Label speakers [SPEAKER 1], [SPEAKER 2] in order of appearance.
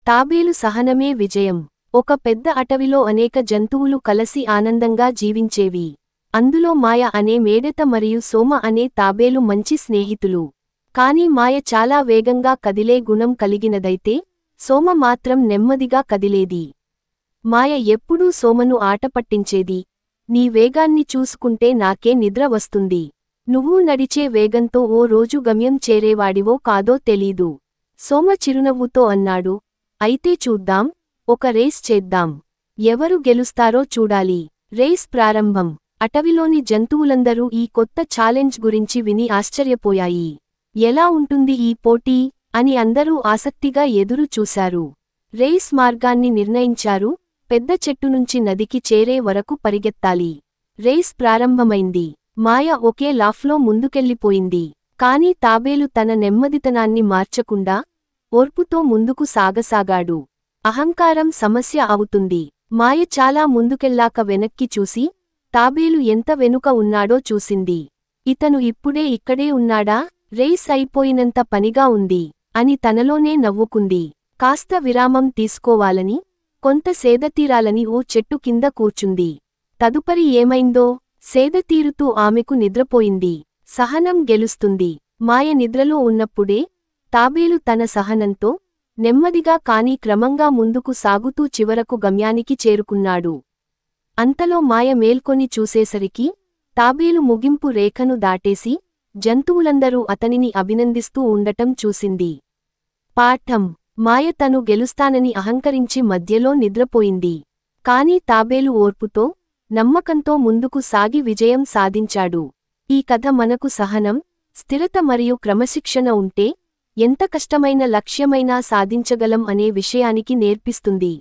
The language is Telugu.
[SPEAKER 1] తాబేలు సహనమే విజయం. ఒక పెద్ద అటవిలో అనేక జంతువులు కలసి ఆనందంగా జీవించేవి. అందులో మాయ అనే మేడెత మరియు సోమ అనే తాబేలు మంచి స్నేహితులు. కాని మాయ చాలా వేగంగా కదిలే గుణం కలిగినదైతే, సోమ మాత్రం నెమ్మదిగా కదిలేది. మాయ ఎప్పుడూ సోమను ఆటపట్టించేది. నీ వేగాన్ని చూసుకుంటే నాకే నిద్ర వస్తుంది. నువ్వు నడిచే వేగంతో ఓ రోజు గమ్యం చేరేవాడివో కాదో తెలీదు. సోమ చిరునవ్వుతో అన్నాడు. అయితే చూద్దాం, ఒక రేస్ చేద్దాం. ఎవరు గెలుస్తారో చూడాలి. రేస్ ప్రారంభం. అటవిలోని జంతువులందరూ ఈ కొత్త ఛాలెంజ్ గురించి విని ఆశ్చర్యపోయాయి. ఎలా ఉంటుంది ఈ పోటీ అని అందరూ ఆసక్తిగా ఎదురు చూశారు. రేస్ మార్గాన్ని నిర్ణయించారు. పెద్ద చెట్టు నుంచి నదికి చేరే వరకు పరిగెత్తాలి. రేస్ ప్రారంభమైంది. మాయ ఒకే లాఫ్లో ముందుకెళ్ళిపోయింది. కాని తాబేలు తన నెమ్మదితనాన్ని మార్చకుండా ఓర్పుతో ముందుకు సాగసాగాడు. అహంకారం సమస్య అవుతుంది. మాయ చాలా ముందుకెళ్ళాక వెనక్కి చూసి, తాబేలు ఎంత వెనుక ఉన్నాడో చూసింది. ఇతను ఇప్పుడే ఇక్కడే ఉన్నాడా? రేస్ అయిపోయినంత పనిగా ఉంది అని తనలోనే నవ్వుకుంది. కాస్త విరామం తీసుకోవాలని, కొంత సేదతీరాలని ఓ చెట్టు కింద కూర్చుంది. తదుపరి ఏమైందో? సేదతీరుతూ ఆమెకు నిద్రపోయింది. సహనం గెలుస్తుంది. మాయ నిద్రలో ఉన్నప్పుడే తాబేలు తన సహనంతో నెమ్మదిగా కాని క్రమంగా ముందుకు సాగుతూ చివరకు గమ్యానికి చేరుకున్నాడు. అంతలో మాయ మేల్కొని చూసేసరికి తాబేలు ముగింపు రేఖను దాటేసి జంతువులందరూ అతనిని అభినందిస్తూ ఉండటం చూసింది. పాఠం: మాయ తను గెలుస్తానని అహంకరించి మధ్యలో నిద్రపోయింది. కాని తాబేలు ఓర్పుతో, నమ్మకంతో ముందుకు సాగి విజయం సాధించాడు. ఈ కథ మనకు సహనం, స్థిరత మరియు క్రమశిక్షణ ఉంటే ఎంత కష్టమైన లక్ష్యమైనా సాధించగలం అనే విషయానికి నేర్పిస్తుంది.